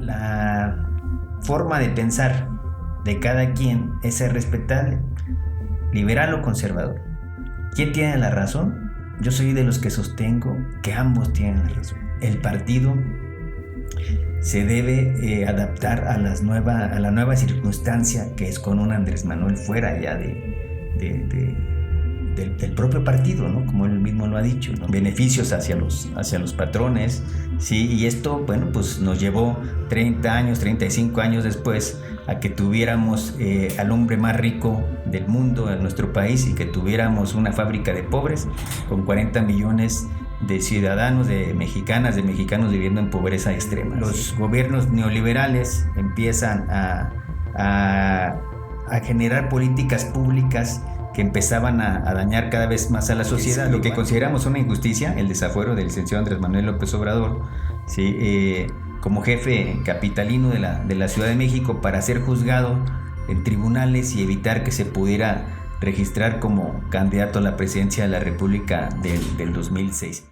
La forma de pensar de cada quien es respetable, liberal o conservador. ¿Quién tiene la razón? Yo soy de los que sostengo que ambos tienen la razón. El partido se debe adaptar a la nueva circunstancia que es con un Andrés Manuel fuera ya del propio partido, ¿no? Como él mismo lo ha dicho, ¿no? Beneficios hacia los patrones, ¿sí? Y esto, bueno, pues nos llevó 30 años, 35 años después a que tuviéramos al hombre más rico del mundo en nuestro país y que tuviéramos una fábrica de pobres con 40 millones de ciudadanos, de mexicanos viviendo en pobreza extrema. Los gobiernos neoliberales empiezan a generar políticas públicas que empezaban a dañar cada vez más a la sociedad. Lo que consideramos una injusticia, el desafuero del licenciado Andrés Manuel López Obrador, ¿sí? Como jefe capitalino de la Ciudad de México, para ser juzgado en tribunales y evitar que se pudiera registrar como candidato a la presidencia de la República del 2006.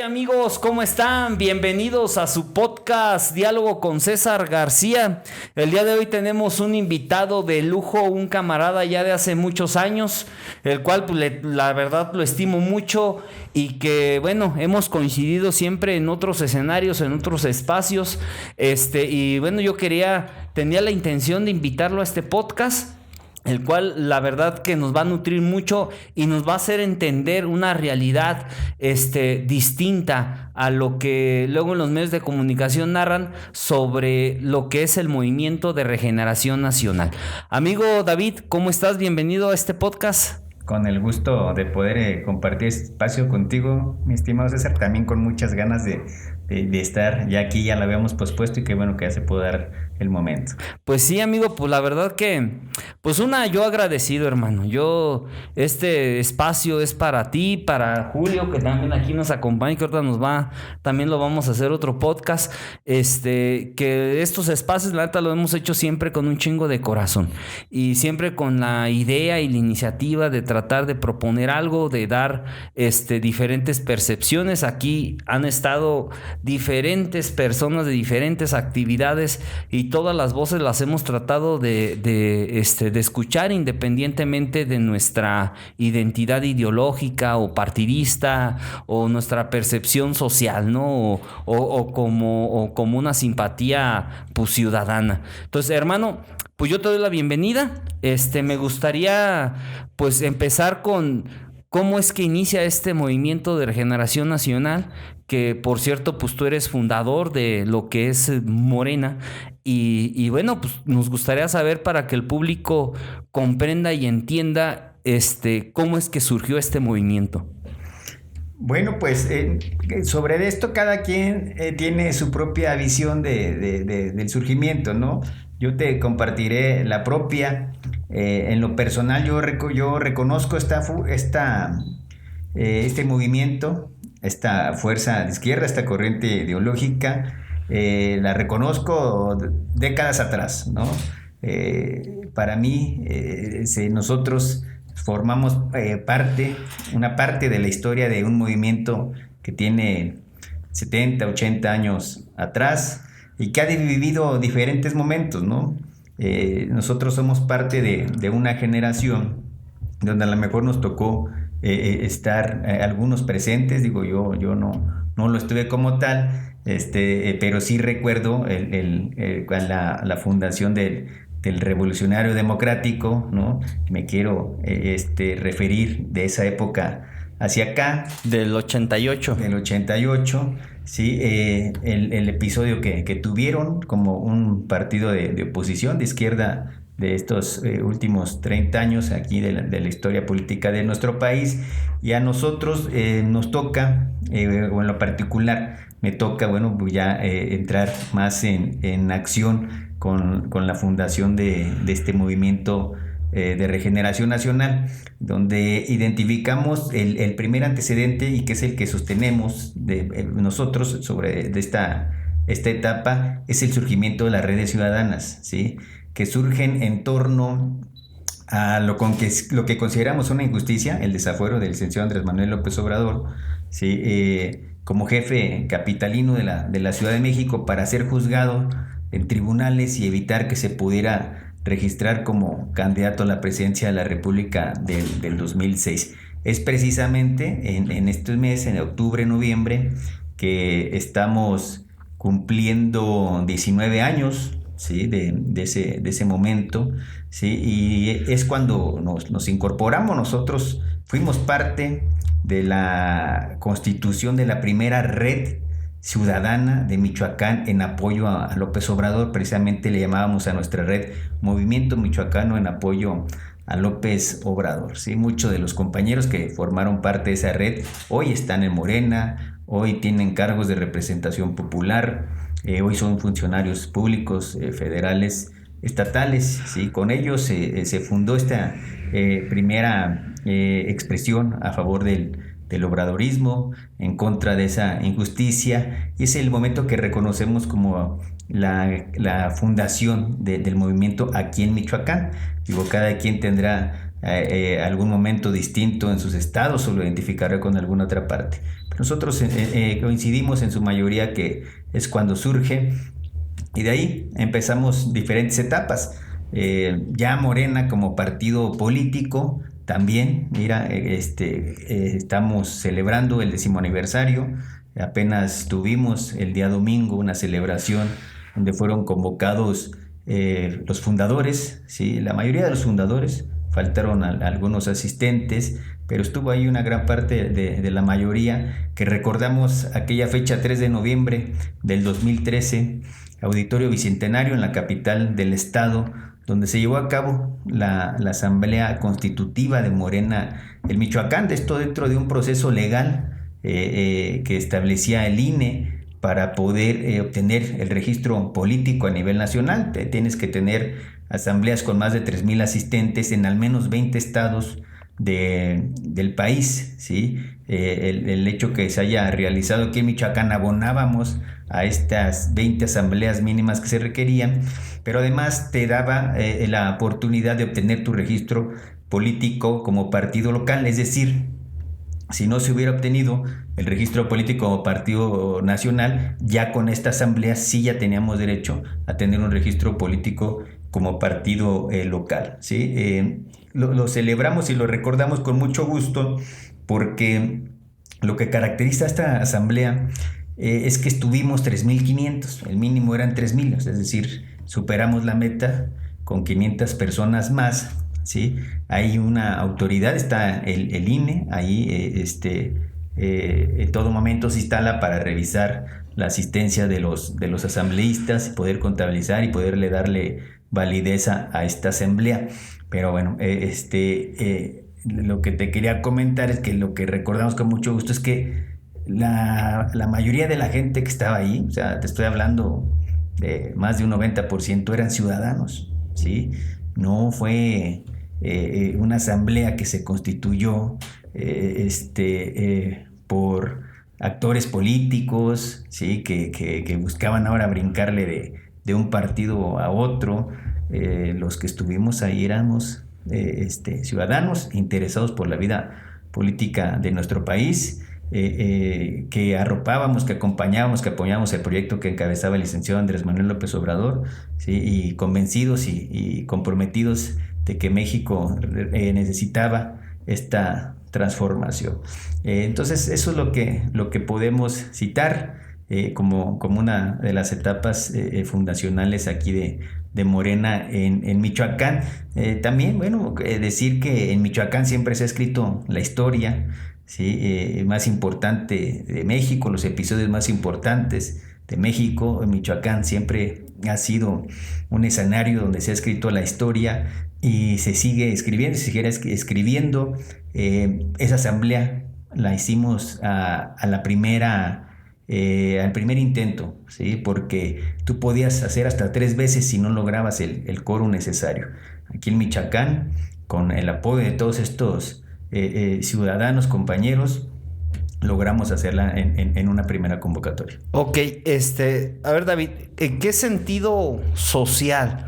Amigos, ¿cómo están? Bienvenidos a su podcast Diálogo con César García. El día de hoy tenemos un invitado de lujo, un camarada ya de hace muchos años, el cual pues, la verdad lo estimo mucho y que bueno, hemos coincidido siempre en otros escenarios, en otros espacios, y bueno, tenía la intención de invitarlo a este podcast, el cual la verdad que nos va a nutrir mucho y nos va a hacer entender una realidad distinta a lo que luego en los medios de comunicación narran sobre lo que es el Movimiento de Regeneración Nacional. Amigo David, ¿cómo estás? Bienvenido a este podcast. Con el gusto de poder compartir este espacio contigo, mi estimado César, también con muchas ganas de estar ya aquí, ya la habíamos pospuesto y qué bueno que ya se pudo dar el momento. Pues sí, amigo, pues la verdad que, pues yo agradecido, hermano. Este espacio es para ti, para Julio, que también aquí nos acompaña, que ahorita también lo vamos a hacer otro podcast, que estos espacios, la neta, lo hemos hecho siempre con un chingo de corazón y siempre con la idea y la iniciativa de tratar de proponer algo, de dar, diferentes percepciones. Aquí han estado diferentes personas de diferentes actividades y todas las voces las hemos tratado de escuchar independientemente de nuestra identidad ideológica o partidista o nuestra percepción social, ¿no? O como una simpatía pues, ciudadana. Entonces, hermano, pues yo te doy la bienvenida. Me gustaría pues empezar con cómo es que inicia este movimiento de regeneración nacional, que por cierto, pues tú eres fundador de lo que es Morena, y bueno, pues nos gustaría saber para que el público comprenda y entienda cómo es que surgió este movimiento. Bueno, pues sobre esto cada quien tiene su propia visión del surgimiento, ¿no? Yo te compartiré la propia. En lo personal, yo reconozco este movimiento, esta fuerza de izquierda, esta corriente ideológica, la reconozco décadas atrás, ¿no? Para mí, nosotros formamos una parte de la historia de un movimiento que tiene 70, 80 años atrás y que ha vivido diferentes momentos, ¿no? Nosotros somos parte de una generación donde a lo mejor nos tocó estar algunos presentes, digo yo no lo estuve como tal, pero sí recuerdo la fundación del Revolucionario Democrático, ¿no? Me quiero referir de esa época hacia acá. Del 88. Del 88, sí, el episodio que tuvieron como un partido de oposición de izquierda de estos últimos 30 años aquí de la historia política de nuestro país, y a nosotros nos toca, o en lo particular me toca, bueno, pues ya entrar más en acción con la fundación de este movimiento de Regeneración Nacional, donde identificamos el primer antecedente y que es el que sostenemos nosotros sobre esta etapa, es el surgimiento de las redes ciudadanas, ¿sí? Que surgen en torno a lo que consideramos una injusticia, el desafuero del licenciado Andrés Manuel López Obrador, ¿sí? Como jefe capitalino de la Ciudad de México, para ser juzgado en tribunales y evitar que se pudiera registrar como candidato a la presidencia de la República del 2006. Es precisamente en este mes, en octubre, noviembre, que estamos cumpliendo 19 años, ¿sí? de ese momento, ¿sí? Y es cuando nos incorporamos. Nosotros fuimos parte de la constitución de la primera red ciudadana de Michoacán en apoyo a López Obrador. Precisamente le llamábamos a nuestra red Movimiento Michoacano en apoyo a López Obrador, ¿sí? Muchos de los compañeros que formaron parte de esa red hoy están en Morena, hoy tienen cargos de representación popular, hoy son funcionarios públicos, federales, estatales, ¿sí? Con ellos se fundó esta primera expresión a favor del obradorismo, en contra de esa injusticia, y es el momento que reconocemos como la fundación del movimiento aquí en Michoacán. Digo, cada quien tendrá algún momento distinto en sus estados o lo identificará con alguna otra parte. Pero nosotros coincidimos en su mayoría que es cuando surge, y de ahí empezamos diferentes etapas. Ya Morena como partido político, también, mira, estamos celebrando el 10º aniversario. Apenas tuvimos el día domingo una celebración donde fueron convocados los fundadores, ¿sí? La mayoría de los fundadores, faltaron algunos asistentes, pero estuvo ahí una gran parte de la mayoría, que recordamos aquella fecha 3 de noviembre del 2013, Auditorio Bicentenario en la capital del estado, donde se llevó a cabo la asamblea constitutiva de Morena el Michoacán, de esto dentro de un proceso legal que establecía el INE para poder obtener el registro político a nivel nacional. Tienes que tener asambleas con más de 3,000 asistentes en al menos 20 estados del país, ¿sí? El hecho que se haya realizado aquí en Michoacán, abonábamos a estas 20 asambleas mínimas que se requerían, pero además te daba la oportunidad de obtener tu registro político como partido local. Es decir, si no se hubiera obtenido el registro político como partido nacional, ya con esta asamblea sí ya teníamos derecho a tener un registro político como partido local, ¿sí? Lo celebramos y lo recordamos con mucho gusto, porque lo que caracteriza a esta asamblea es que estuvimos 3,500, el mínimo eran 3,000, es decir, superamos la meta con 500 personas más, ¿sí? Hay una autoridad, está el INE, ahí en todo momento se instala para revisar la asistencia de los asambleístas y poder contabilizar y poderle darle validez a esta asamblea. Pero bueno, lo que te quería comentar es que lo que recordamos con mucho gusto es que la mayoría de la gente que estaba ahí, o sea, te estoy hablando de más de un 90%, eran ciudadanos, ¿sí? No fue una asamblea que se constituyó por actores políticos, ¿sí? que buscaban ahora brincarle de un partido a otro. Los que estuvimos ahí éramos ciudadanos interesados por la vida política de nuestro país, que arropábamos, que acompañábamos, que apoyábamos el proyecto que encabezaba el licenciado Andrés Manuel López Obrador, ¿sí? Y convencidos y comprometidos de que México necesitaba esta transformación. Entonces eso es lo que podemos citar como una de las etapas fundacionales aquí de Morena en Michoacán. También, bueno, decir que en Michoacán siempre se ha escrito la historia, ¿sí? Más importante de México, los episodios más importantes de México. En Michoacán siempre ha sido un escenario donde se ha escrito la historia y se sigue escribiendo, se sigue escribiendo. Esa asamblea la hicimos al primer intento, ¿sí? Porque tú podías hacer hasta 3 veces si no lograbas el quórum necesario. aquí en Michoacán, con el apoyo de todos estos ciudadanos, compañeros, logramos hacerla en una primera convocatoria. Ok, a ver, David, ¿en qué sentido social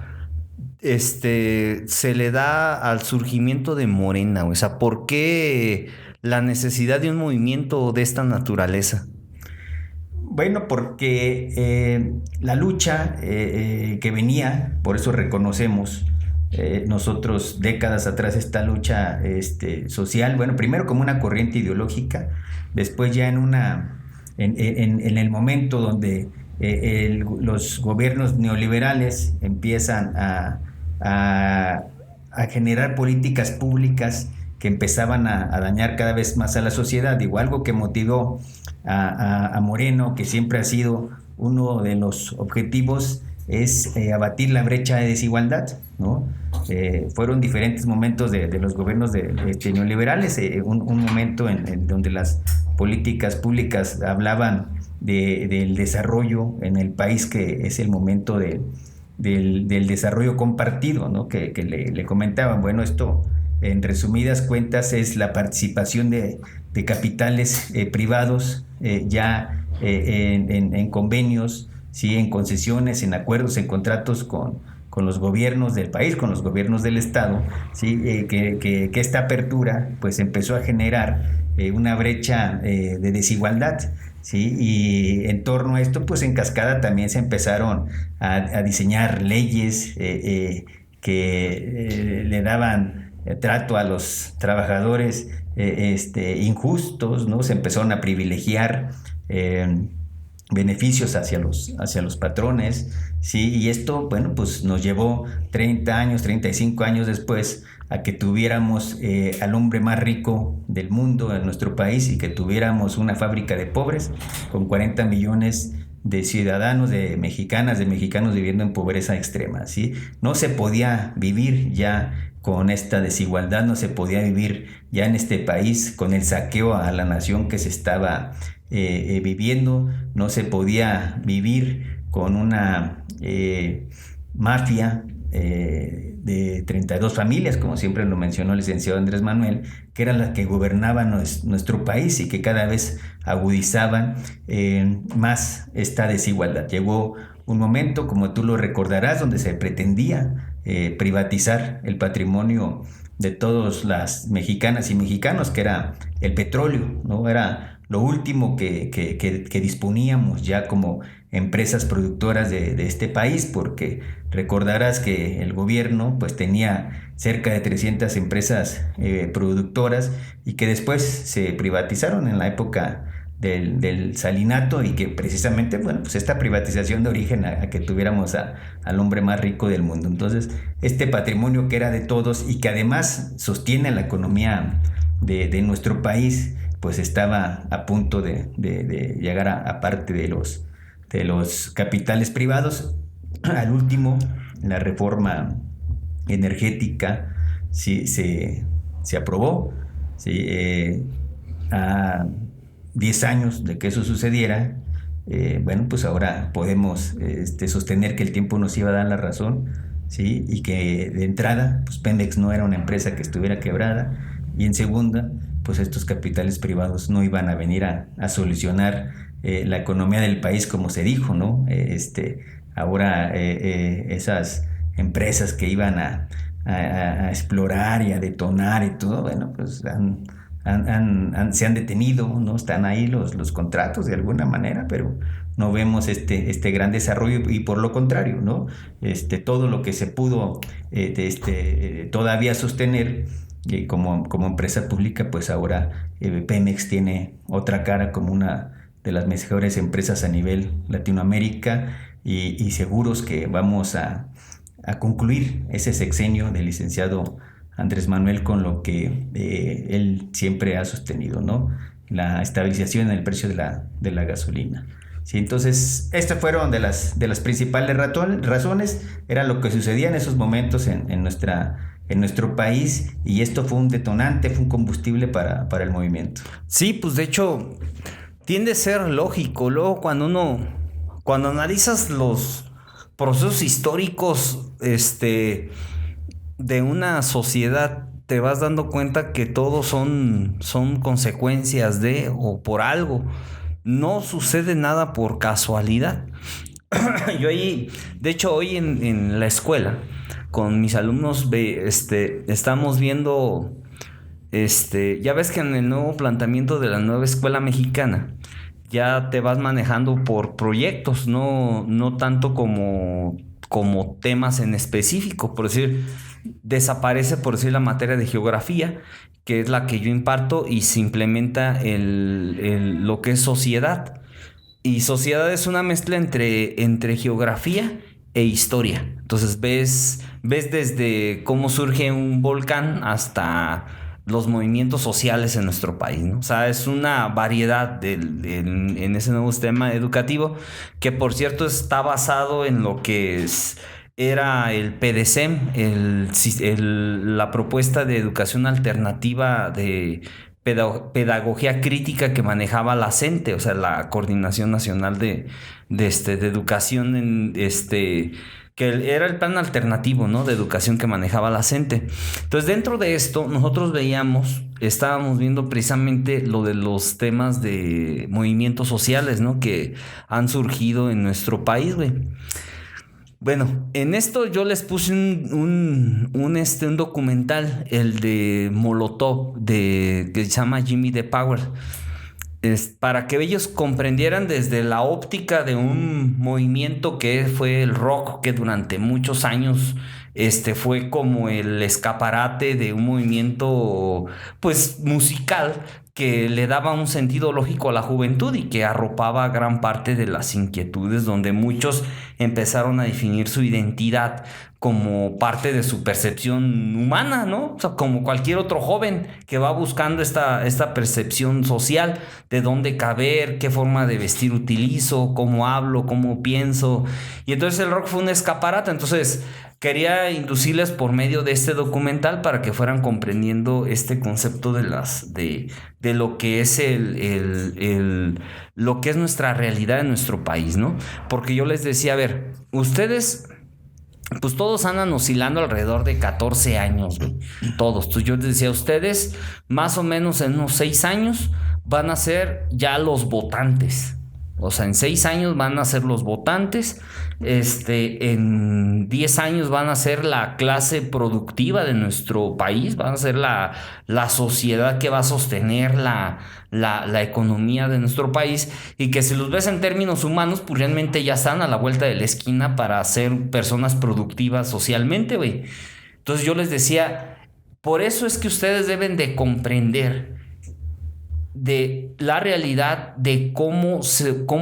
se le da al surgimiento de Morena? O sea, ¿por qué la necesidad de un movimiento de esta naturaleza? Bueno, porque la lucha que venía, por eso reconocemos nosotros décadas atrás esta lucha social, bueno, primero como una corriente ideológica, después ya en el momento donde los gobiernos neoliberales empiezan a generar políticas públicas que empezaban a dañar cada vez más a la sociedad. Digo, algo que motivó a Moreno, que siempre ha sido uno de los objetivos, es abatir la brecha de desigualdad, ¿no? Fueron diferentes momentos de los gobiernos neoliberales, un momento en donde las políticas públicas hablaban del desarrollo en el país, que es el momento del desarrollo compartido, ¿no? Que le comentaban, bueno, esto en resumidas cuentas es la participación de capitales privados ya en convenios, ¿sí? En concesiones, en acuerdos, en contratos con los gobiernos del país, con los gobiernos del estado, ¿sí? Que esta apertura pues empezó a generar una brecha de desigualdad, ¿sí? Y en torno a esto, pues en cascada también se empezaron a diseñar leyes que le daban trato a los trabajadores injustos, ¿no? Se empezaron a privilegiar beneficios hacia los patrones, ¿sí? Y esto, bueno, pues nos llevó 30 años, 35 años después a que tuviéramos al hombre más rico del mundo en nuestro país, y que tuviéramos una fábrica de pobres con 40 millones de ciudadanos, de mexicanos viviendo en pobreza extrema, ¿sí? No se podía vivir ya con esta desigualdad, no se podía vivir ya en este país con el saqueo a la nación que se estaba viviendo, no se podía vivir con una mafia de 32 familias, como siempre lo mencionó el licenciado Andrés Manuel, que eran las que gobernaban nuestro país y que cada vez agudizaban más esta desigualdad. Llegó un momento, como tú lo recordarás, donde se pretendía privatizar el patrimonio de todas las mexicanas y mexicanos, que era el petróleo, ¿no? Era lo último que disponíamos ya como empresas productoras de este país, porque recordarás que el gobierno pues tenía cerca de 300 empresas productoras, y que después se privatizaron en la época del salinato, y que precisamente, bueno, pues esta privatización de origen a que tuviéramos al hombre más rico del mundo. Entonces, este patrimonio que era de todos y que además sostiene la economía de nuestro país, pues estaba a punto de llegar a parte de los capitales privados. Al último, la reforma energética sí se aprobó, ¿sí? A 10 años de que eso sucediera, bueno, pues ahora podemos sostener que el tiempo nos iba a dar la razón, ¿sí? Y que de entrada, pues Pemex no era una empresa que estuviera quebrada, y en segunda, pues estos capitales privados no iban a venir a solucionar la economía del país como se dijo, ¿no? Ahora esas empresas que iban a explorar y a detonar y todo, bueno, pues se han detenido, ¿no? Están ahí los contratos de alguna manera, pero no vemos este gran desarrollo, y por lo contrario, ¿no? Todo lo que se pudo todavía sostener como empresa pública, pues ahora Pemex tiene otra cara como una de las mejores empresas a nivel Latinoamérica, y seguros que vamos a concluir ese sexenio del licenciado Andrés Manuel con lo que él siempre ha sostenido, ¿no? La estabilización en el precio de la gasolina. Sí, entonces, estas fueron de las principales razones, era lo que sucedía en esos momentos en nuestro país, y esto fue un detonante, fue un combustible para el movimiento. Sí, pues de hecho, tiende a ser lógico. Luego, cuando analizas los procesos históricos, de una sociedad te vas dando cuenta que todos son consecuencias de o por algo. No sucede nada por casualidad. Yo ahí, de hecho, hoy en la escuela, con mis alumnos, estamos viendo, ya ves que en el nuevo planteamiento de la nueva escuela mexicana, ya te vas manejando por proyectos, no tanto como temas en específico. Por decir, desaparece, por decir, la materia de geografía, que es la que yo imparto, y se implementa lo que es sociedad. Y sociedad es una mezcla entre geografía e historia. Entonces ves desde cómo surge un volcán hasta los movimientos sociales en nuestro país, ¿no? O sea, es una variedad en ese nuevo sistema educativo, que por cierto está basado en lo que era el PDCEM, la propuesta de educación alternativa de pedagogía crítica que manejaba la CENTE, o sea, la Coordinación Nacional de Educación, que era el plan alternativo, ¿no?, de educación que manejaba la CENTE. Entonces, dentro de esto, nosotros estábamos viendo precisamente lo de los temas de movimientos sociales, ¿no?, que han surgido en nuestro país, güey. Bueno, en esto yo les puse un documental, el de Molotov, que se llama Jimmy the Power, para que ellos comprendieran desde la óptica de un movimiento que fue el rock, que durante muchos años fue como el escaparate de un movimiento, pues, musical, que le daba un sentido lógico a la juventud y que arropaba gran parte de las inquietudes, donde muchos empezaron a definir su identidad como parte de su percepción humana, ¿no? O sea, como cualquier otro joven que va buscando esta percepción social, de dónde caber, qué forma de vestir utilizo, cómo hablo, cómo pienso. Y entonces el rock fue un escaparate. Entonces quería inducirles por medio de este documental para que fueran comprendiendo este concepto de lo que es lo que es nuestra realidad en nuestro país, ¿no? Porque yo les decía, a ver, ustedes, pues todos andan oscilando alrededor de 14 años, güey. Todos. Entonces yo les decía, ustedes más o menos en unos 6 años van a ser ya los votantes. O sea, en 6 años van a ser los votantes. En 10 años van a ser la clase productiva de nuestro país, van a ser la sociedad que va a sostener la economía de nuestro país, y que si los ves en términos humanos, pues realmente ya están a la vuelta de la esquina para ser personas productivas socialmente, güey. Entonces yo les decía, por eso es que ustedes deben de comprender de la realidad de cómo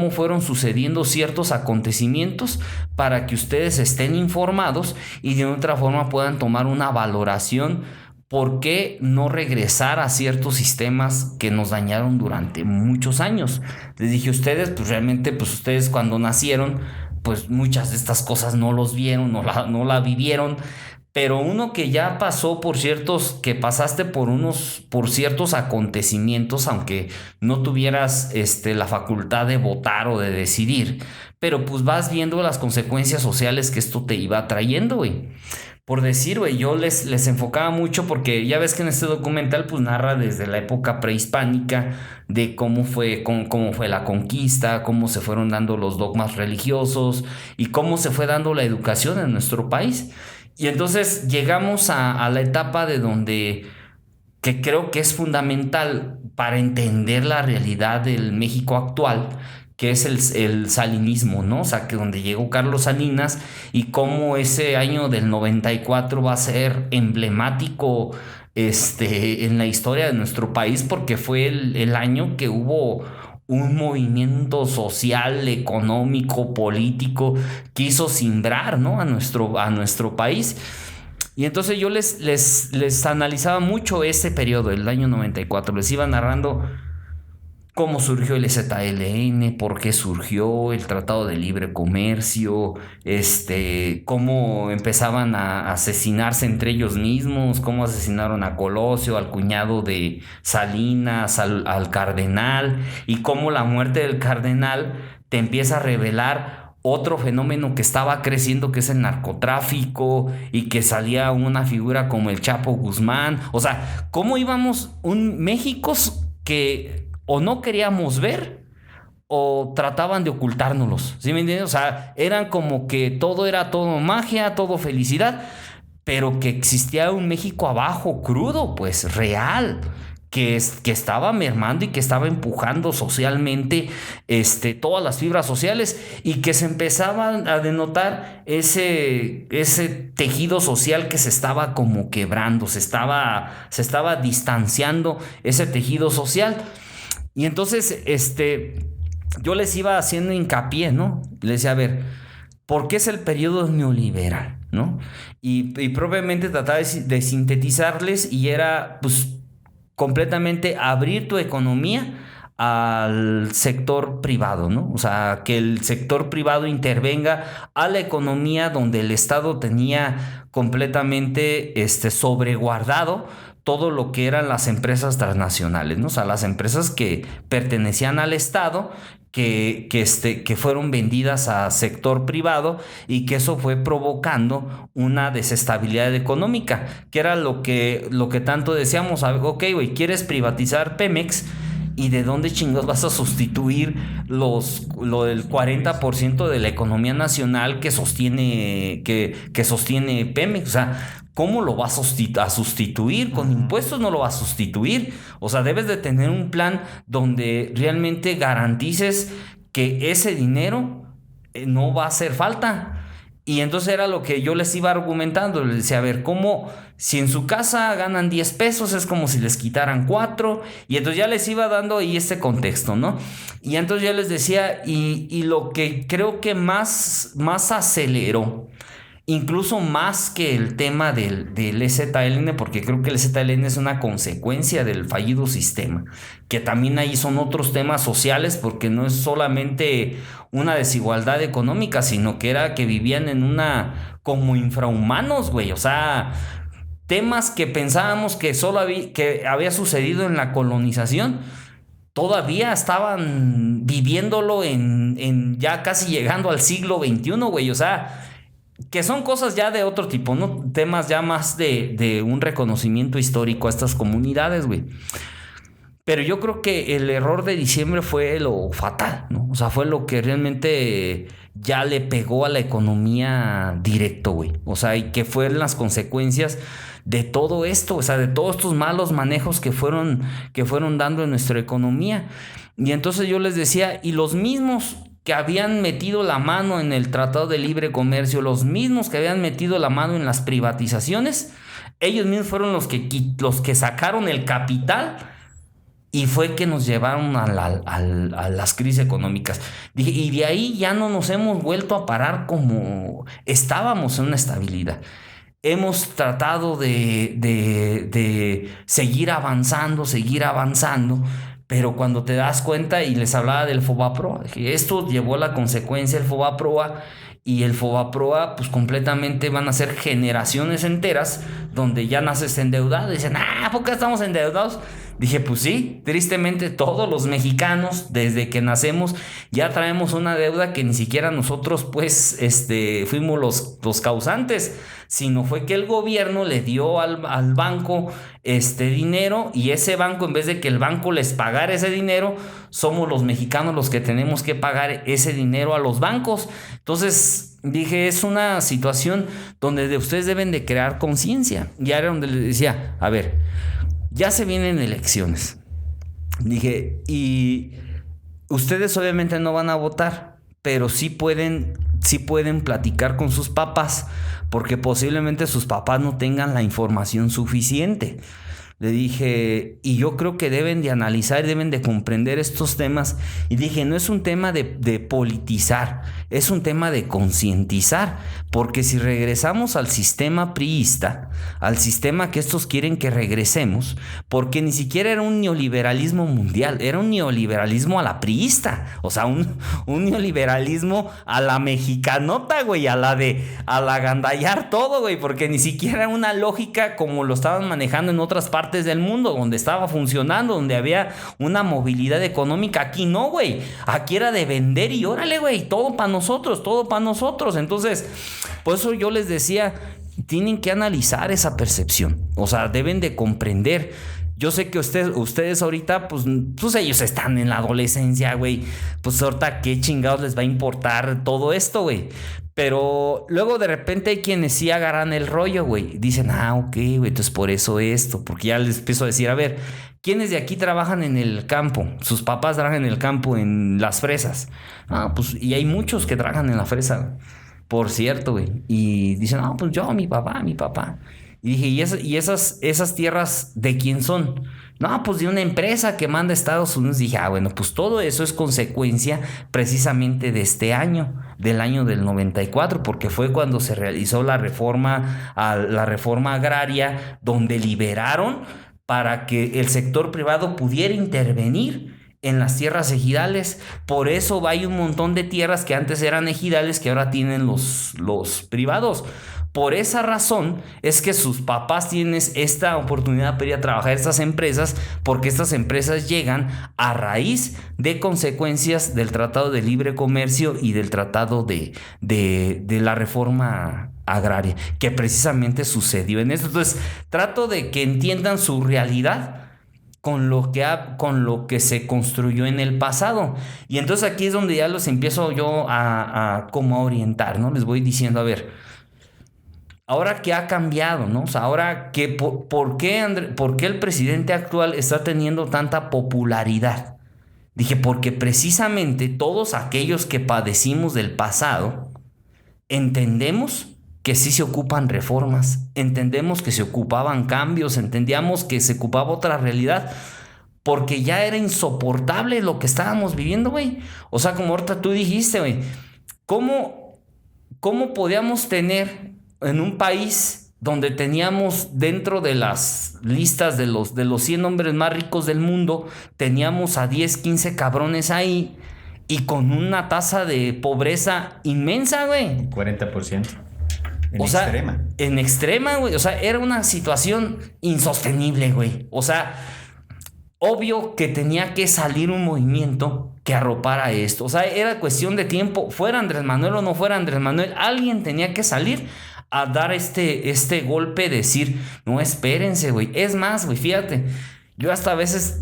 fueron sucediendo ciertos acontecimientos, para que ustedes estén informados y de otra forma puedan tomar una valoración. ¿Por qué no regresar a ciertos sistemas que nos dañaron durante muchos años? Les dije, ustedes, pues realmente, pues ustedes cuando nacieron, pues muchas de estas cosas no los vieron, no la vivieron. Pero uno que ya pasó que pasaste por ciertos acontecimientos, aunque no tuvieras la facultad de votar o de decidir, pero pues vas viendo las consecuencias sociales que esto te iba trayendo, güey. Por decir, güey, yo les enfocaba mucho, porque ya ves que en este documental pues narra desde la época prehispánica de cómo fue la conquista, cómo se fueron dando los dogmas religiosos y cómo se fue dando la educación en nuestro país. Y entonces llegamos a la etapa que creo que es fundamental para entender la realidad del México actual, que es el salinismo, ¿no? O sea, que donde llegó Carlos Salinas, y cómo ese año del 94 va a ser emblemático en la historia de nuestro país, porque fue el año que hubo un movimiento social, económico, político, que hizo cimbrar, ¿no?, a nuestro país. Y entonces yo les analizaba mucho ese periodo, el año 94. Les iba narrando cómo surgió el EZLN, por qué surgió el Tratado de Libre Comercio, cómo empezaban a asesinarse entre ellos mismos, cómo asesinaron a Colosio, al cuñado de Salinas, al cardenal, y cómo la muerte del cardenal te empieza a revelar otro fenómeno que estaba creciendo, que es el narcotráfico, y que salía una figura como el Chapo Guzmán. O sea, ¿cómo íbamos un México que o no queríamos ver o trataban de ocultárnoslos? ¿Sí me entiendes? O sea, eran como que todo era todo magia, todo felicidad, pero que existía un México abajo, crudo, pues real, que estaba mermando y que estaba empujando socialmente todas las fibras sociales, y que se empezaban a denotar ese tejido social que se estaba como quebrando, se estaba distanciando ese tejido social. Y entonces yo les iba haciendo hincapié, ¿no? Les decía, a ver, ¿por qué es el periodo neoliberal, ¿no? Y propiamente trataba de sintetizarles, y era pues completamente abrir tu economía al sector privado, ¿no? O sea, que el sector privado intervenga a la economía donde el Estado tenía completamente sobreguardado todo lo que eran las empresas transnacionales, ¿no? O sea, las empresas que pertenecían al Estado, que fueron vendidas a sector privado, y que eso fue provocando una desestabilidad económica, que era lo que tanto decíamos. Ok, güey, ¿quieres privatizar Pemex? ¿Y de dónde chingados vas a sustituir lo del 40% de la economía nacional que sostiene Pemex? O sea, ¿cómo lo vas a sustituir? Con impuestos no lo vas a sustituir. O sea, debes de tener un plan donde realmente garantices que ese dinero no va a hacer falta. Y entonces era lo que yo les iba argumentando. Les decía, a ver, ¿cómo? Si en su casa ganan 10 pesos, es como si les quitaran 4. Y entonces ya les iba dando ahí este contexto, ¿no? Y entonces yo les decía, y lo que creo que más aceleró, incluso más que el tema del EZLN, porque creo que el EZLN es una consecuencia del fallido sistema, que también ahí son otros temas sociales, porque no es solamente una desigualdad económica, sino que era que vivían en como infrahumanos, güey. O sea, temas que pensábamos que que había sucedido en la colonización, todavía estaban viviéndolo en ya casi llegando al siglo XXI, güey. O sea, que son cosas ya de otro tipo, ¿no? Temas ya más de un reconocimiento histórico a estas comunidades, güey. Pero yo creo que el error de diciembre fue lo fatal, ¿no? O sea, fue lo que realmente ya le pegó a la economía directo, güey. O sea, y que fueron las consecuencias de todo esto, o sea, de todos estos malos manejos que fueron dando en nuestra economía. Y entonces yo les decía, y los mismos que habían metido la mano en el Tratado de Libre Comercio, los mismos que habían metido la mano en las privatizaciones, ellos mismos fueron los que sacaron el capital, y fue que nos llevaron a las crisis económicas. Dije, y de ahí ya no nos hemos vuelto a parar como estábamos en una estabilidad. Hemos tratado de seguir avanzando, pero cuando te das cuenta, y les hablaba del FOBAPROA, esto llevó a la consecuencia el FOBAPROA, y el FOBAPROA pues completamente van a ser generaciones enteras donde ya naces endeudado. Y dicen, ¿por qué estamos endeudados? Dije, pues sí, tristemente todos los mexicanos desde que nacemos ya traemos una deuda que ni siquiera nosotros pues fuimos los causantes, sino fue que el gobierno le dio al banco dinero, y ese banco, en vez de que el banco les pagara ese dinero, somos los mexicanos los que tenemos que pagar ese dinero a los bancos. Entonces dije, es una situación donde ustedes deben de crear conciencia. Y era donde les decía, a ver, ya se vienen elecciones. Dije, y ustedes obviamente no van a votar, pero sí pueden platicar con sus papás, porque posiblemente sus papás no tengan la información suficiente. Le dije, y yo creo que deben de analizar, deben de comprender estos temas. Y dije, no es un tema de politizar, es un tema de concientizar. Porque si regresamos al sistema priista, al sistema que estos quieren que regresemos, porque ni siquiera era un neoliberalismo mundial, era un neoliberalismo a la priista. O sea, un neoliberalismo a la mexicanota, güey, a la gandallar todo, güey, porque ni siquiera una lógica como lo estaban manejando en otras partes partes del mundo donde estaba funcionando, donde había una movilidad económica. Aquí no, güey. Aquí era de vender y órale, güey, todo para nosotros, todo para nosotros. Entonces, por eso yo les decía, tienen que analizar esa percepción. O sea, deben de comprender. Yo sé que ustedes ahorita, pues ellos están en la adolescencia, güey. Pues ahorita, ¿qué chingados les va a importar todo esto, güey? Pero luego de repente hay quienes sí agarran el rollo, güey. Dicen, ok, güey, entonces por eso esto. Porque ya les empiezo a decir, a ver, ¿quiénes de aquí trabajan en el campo? Sus papás trabajan en el campo, en las fresas. Pues, y hay muchos que trabajan en la fresa, por cierto, güey. Y dicen, pues yo, mi papá. Y dije, ¿y esas tierras de quién son? No, pues de una empresa que manda a Estados Unidos. Dije, bueno, pues todo eso es consecuencia precisamente de este año, del año del 94, porque fue cuando se realizó la reforma agraria, donde liberaron para que el sector privado pudiera intervenir en las tierras ejidales. Por eso hay un montón de tierras que antes eran ejidales que ahora tienen los privados. Por esa razón es que sus papás tienen esta oportunidad para ir a trabajar a estas empresas, porque estas empresas llegan a raíz de consecuencias del Tratado de Libre Comercio y del Tratado de la Reforma Agraria, que precisamente sucedió en esto. Entonces, trato de que entiendan su realidad con lo que se construyó en el pasado. Y entonces aquí es donde ya los empiezo yo a orientar, ¿no? Les voy diciendo, a ver, ahora que ha cambiado, ¿no? O sea, ahora que ¿por qué el presidente actual está teniendo tanta popularidad? Dije, porque precisamente todos aquellos que padecimos del pasado entendemos que sí se ocupan reformas, entendemos que se ocupaban cambios, entendíamos que se ocupaba otra realidad, porque ya era insoportable lo que estábamos viviendo, güey. O sea, como ahorita tú dijiste, güey, ¿cómo podíamos tener en un país donde teníamos dentro de las listas de los 100 hombres más ricos del mundo, teníamos a 10, 15 cabrones ahí y con una tasa de pobreza inmensa, güey? 40%. En extrema, güey. O sea, era una situación insostenible, güey. O sea, obvio que tenía que salir un movimiento que arropara esto. O sea, era cuestión de tiempo. Fuera Andrés Manuel o no fuera Andrés Manuel, alguien tenía que salir a dar este golpe, decir, no, espérense, güey. Es más, güey, fíjate, yo hasta a veces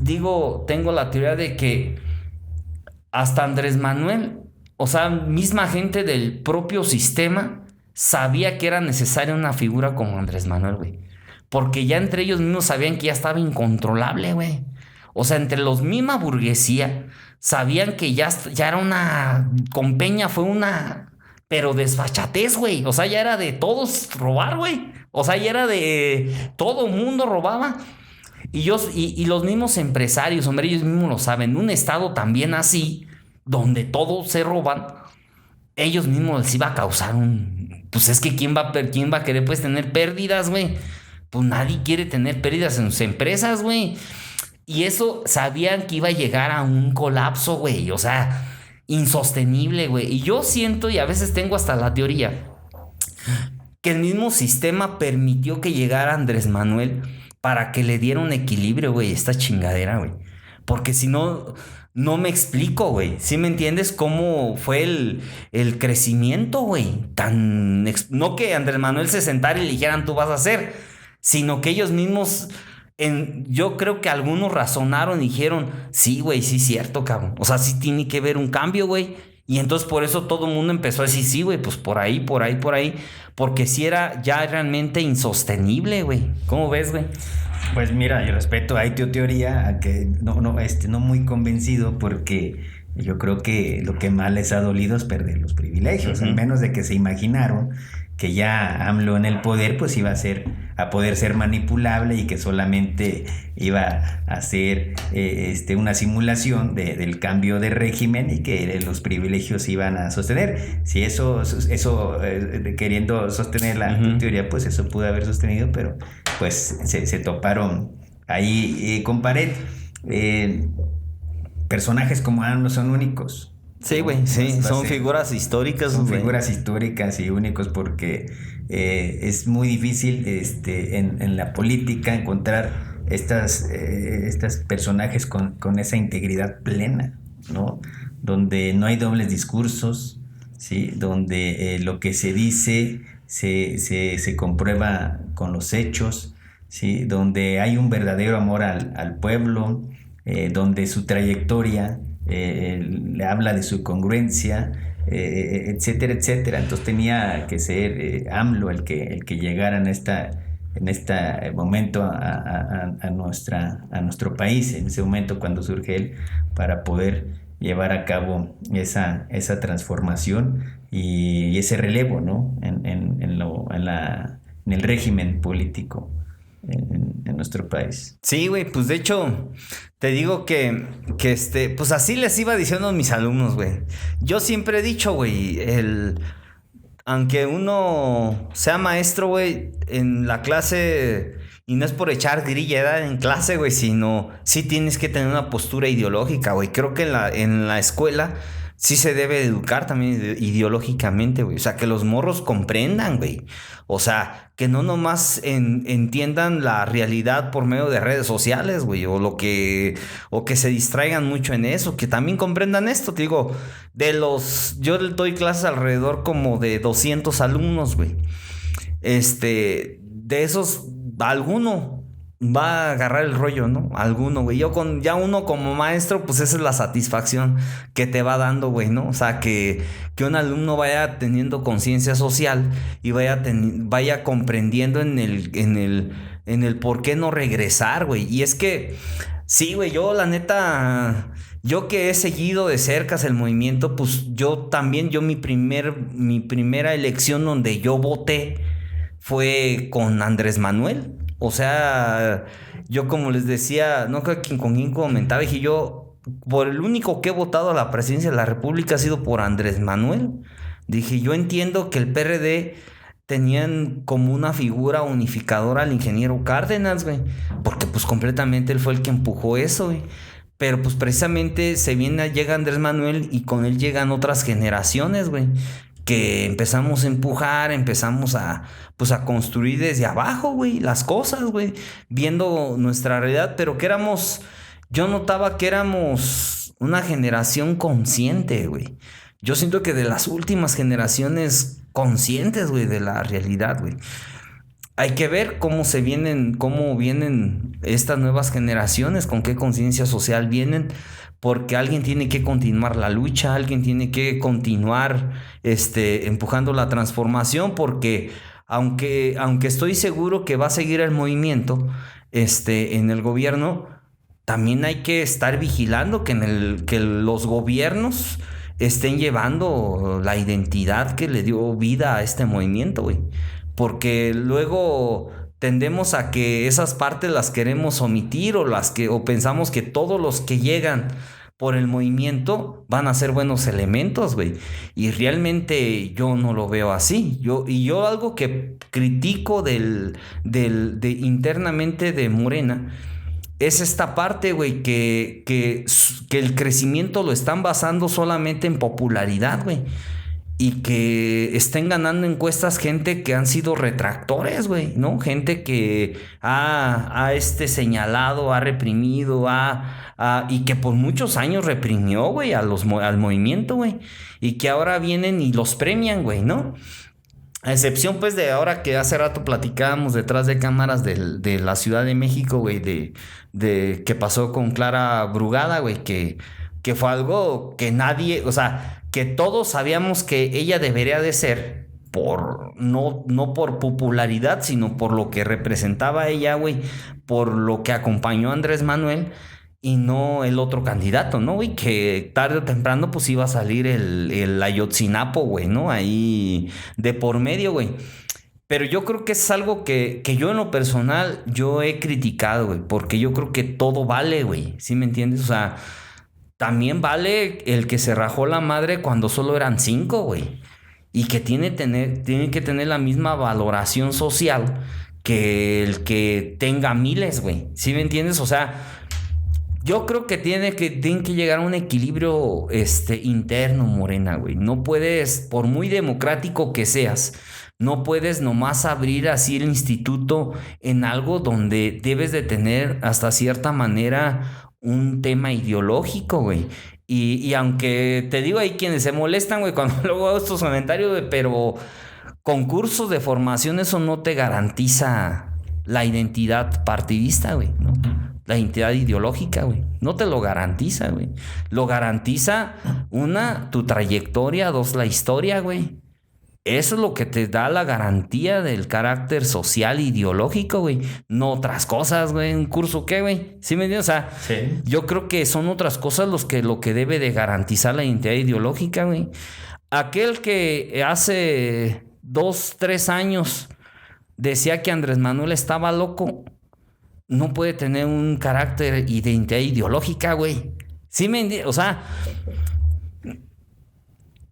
tengo la teoría de que hasta Andrés Manuel, o sea, misma gente del propio sistema, sabía que era necesaria una figura como Andrés Manuel, güey. Porque ya entre ellos mismos sabían que ya estaba incontrolable, güey. O sea, entre los misma burguesía, sabían que ya era una... Con Peña fue una... Pero desfachatez, güey. O sea, ya era de todos robar, güey. O sea, ya era de... Todo mundo robaba. Y los mismos empresarios, hombre, ellos mismos lo saben. Un estado también así, donde todos se roban, ellos mismos les iba a causar Pues es que ¿quién va a querer pues tener pérdidas, güey? Pues nadie quiere tener pérdidas en sus empresas, güey. Y eso sabían que iba a llegar a un colapso, güey. O sea, insostenible, güey. Y yo siento, y a veces tengo hasta la teoría, que el mismo sistema permitió que llegara Andrés Manuel para que le diera un equilibrio, güey, esta chingadera, güey. Porque si no, no me explico, güey. ¿Sí me entiendes cómo fue el crecimiento, güey? No que Andrés Manuel se sentara y le dijeran, tú vas a hacer, sino que ellos mismos... yo creo que algunos razonaron y dijeron, sí, güey, sí es cierto, cabrón. O sea, sí tiene que haber un cambio, güey. Y entonces por eso todo el mundo empezó a decir, sí, güey, pues por ahí. Porque sí era ya realmente insostenible, güey. ¿Cómo ves, güey? Pues mira, yo respeto ahí tu teoría, a que no muy convencido, porque yo creo que lo que más les ha dolido es perder los privilegios, al menos de que se imaginaron que ya AMLO en el poder pues iba a poder ser manipulable y que solamente iba a hacer una simulación del cambio de régimen y que los privilegios iban a sostener. Si eso queriendo sostener la teoría, pues eso pudo haber sostenido, pero pues se toparon ahí con pared. Personajes como AMLO son únicos. Sí, güey, sí, son figuras históricas. Son figuras históricas y únicos porque es muy difícil en la política encontrar estas personajes con esa integridad plena, ¿no? Donde no hay dobles discursos, ¿sí? Donde lo que se dice se comprueba con los hechos, ¿sí? Donde hay un verdadero amor al pueblo, donde su trayectoria le habla de su congruencia, etcétera, etcétera. Entonces tenía que ser AMLO el que llegara en este momento a nuestro país, en ese momento cuando surge él, para poder llevar a cabo esa transformación y ese relevo, ¿no? en el régimen político en nuestro país. Sí, güey, pues de hecho, te digo que pues así les iba diciendo a mis alumnos, güey. Yo siempre he dicho, güey, aunque uno sea maestro, güey, en la clase, y no es por echar grilla en clase, güey, sino sí tienes que tener una postura ideológica, güey. Creo que en la escuela sí se debe educar también ideológicamente, güey. O sea, que los morros comprendan, güey. O sea, que no nomás entiendan la realidad por medio de redes sociales, güey. O que se distraigan mucho en eso. Que también comprendan esto. Te digo, yo doy clases alrededor como de 200 alumnos, güey. De esos, alguno va a agarrar el rollo, ¿no? Alguno, güey. Ya uno como maestro, pues esa es la satisfacción que te va dando, güey, ¿no? O sea, que un alumno vaya teniendo conciencia social y vaya comprendiendo en el por qué no regresar, güey. Y es que, sí, güey, yo la neta, yo que he seguido de cerca el movimiento, pues mi primera elección donde yo voté fue con Andrés Manuel. O sea, yo como les decía, no creo que con quién comentaba, dije yo, por el único que he votado a la presidencia de la República ha sido por Andrés Manuel. Dije, yo entiendo que el PRD tenían como una figura unificadora al ingeniero Cárdenas, güey, porque pues completamente él fue el que empujó eso, güey. Pero pues precisamente llega Andrés Manuel y con él llegan otras generaciones, güey, que empezamos a empujar, empezamos a construir desde abajo, güey, las cosas, güey, viendo nuestra realidad, pero yo notaba que éramos una generación consciente, güey. Yo siento que de las últimas generaciones conscientes, güey, de la realidad, güey. Hay que ver cómo vienen estas nuevas generaciones, con qué conciencia social vienen, porque alguien tiene que continuar la lucha, alguien tiene que continuar empujando la transformación, porque aunque estoy seguro que va a seguir el movimiento en el gobierno, también hay que estar vigilando que los gobiernos estén llevando la identidad que le dio vida a este movimiento, güey. Porque luego tendemos a que esas partes las queremos omitir o pensamos que todos los que llegan por el movimiento van a ser buenos elementos, güey. Y realmente yo no lo veo así. Yo algo que critico internamente de Morena es esta parte, güey, que el crecimiento lo están basando solamente en popularidad, güey. Y que estén ganando encuestas gente que han sido retractores, güey, ¿no? Gente que ha señalado, ha reprimido, y que por muchos años reprimió, güey, al movimiento, güey. Y que ahora vienen y los premian, güey, ¿no? A excepción, pues, de ahora que hace rato platicábamos detrás de cámaras de la Ciudad de México, güey, de que pasó con Clara Brugada, güey, que fue algo que nadie, o sea, que todos sabíamos que ella debería de ser, no por popularidad, sino por lo que representaba ella, güey, por lo que acompañó a Andrés Manuel y no el otro candidato, ¿no, güey? Que tarde o temprano pues iba a salir el Ayotzinapa, güey, ¿no? Ahí de por medio, güey. Pero yo creo que es algo que yo en lo personal yo he criticado, güey, porque yo creo que todo vale, güey, ¿sí me entiendes? O sea, también vale el que se rajó la madre cuando solo eran 5, güey. Y que tiene que tener la misma valoración social que el que tenga miles, güey. ¿Sí me entiendes? O sea, yo creo que tiene que llegar a un equilibrio interno, Morena, güey. No puedes, por muy democrático que seas, No puedes nomás abrir así el instituto en algo donde debes de tener hasta cierta manera un tema ideológico, güey. Y aunque te digo, hay quienes se molestan, güey, cuando luego hago estos comentarios, güey, pero concursos de formación, eso no te garantiza la identidad partidista, güey, ¿no? La identidad ideológica, güey. No te lo garantiza, güey. Lo garantiza, una, tu trayectoria, dos, la historia, güey. Eso es lo que te da la garantía del carácter social ideológico, güey. No otras cosas, güey. ¿Un curso qué, güey? ¿Sí me entiendes? O sea, sí. Yo creo que son otras cosas lo que debe de garantizar la identidad ideológica, güey. Aquel que hace 2, 3 años decía que Andrés Manuel estaba loco, no puede tener un carácter y de identidad ideológica, güey. ¿Sí me entiendes? O sea,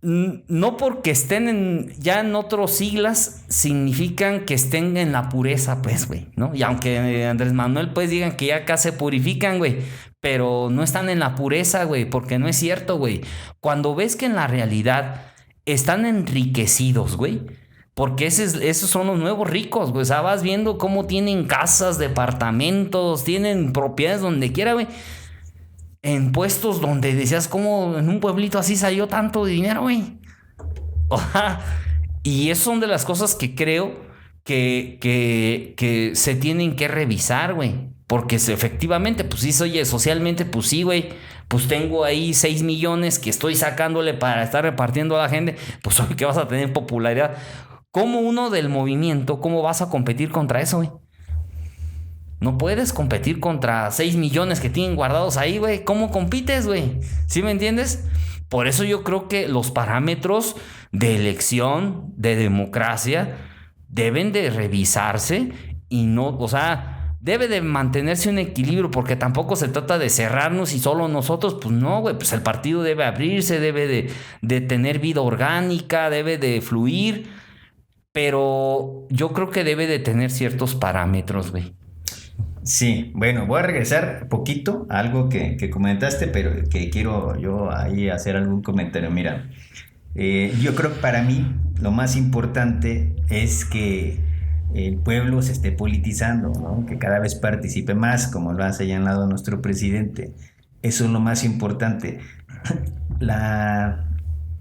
no porque estén ya en otros siglas significan que estén en la pureza, pues, güey, ¿no? Y aunque Andrés Manuel, pues, digan que ya acá se purifican, güey, pero no están en la pureza, güey, porque no es cierto, güey. Cuando ves que en la realidad están enriquecidos, güey, porque esos son los nuevos ricos, güey. O sea, vas viendo cómo tienen casas, departamentos, tienen propiedades donde quiera, güey. En puestos donde decías, ¿cómo en un pueblito así salió tanto dinero, güey? Y esas son de las cosas que creo que se tienen que revisar, güey. Porque efectivamente, pues sí, oye, socialmente, pues sí, güey. Pues tengo ahí 6 millones que estoy sacándole para estar repartiendo a la gente. Pues oye, que vas a tener popularidad. ¿Cómo uno del movimiento, cómo vas a competir contra eso, güey? No puedes competir contra 6 millones que tienen guardados ahí, güey. ¿Cómo compites, güey? ¿Sí me entiendes? Por eso yo creo que los parámetros de elección, de democracia, deben de revisarse y no, o sea, debe de mantenerse un equilibrio, porque tampoco se trata de cerrarnos y solo nosotros, pues no, güey, pues el partido debe abrirse, debe de tener vida orgánica, debe de fluir, pero yo creo que debe de tener ciertos parámetros, güey. Sí, bueno, voy a regresar poquito a algo que comentaste, pero que quiero yo ahí hacer algún comentario. Mira, yo creo que para mí lo más importante es que el pueblo se esté politizando, ¿no? Que cada vez participe más, como lo ha señalado nuestro presidente. Eso es lo más importante. La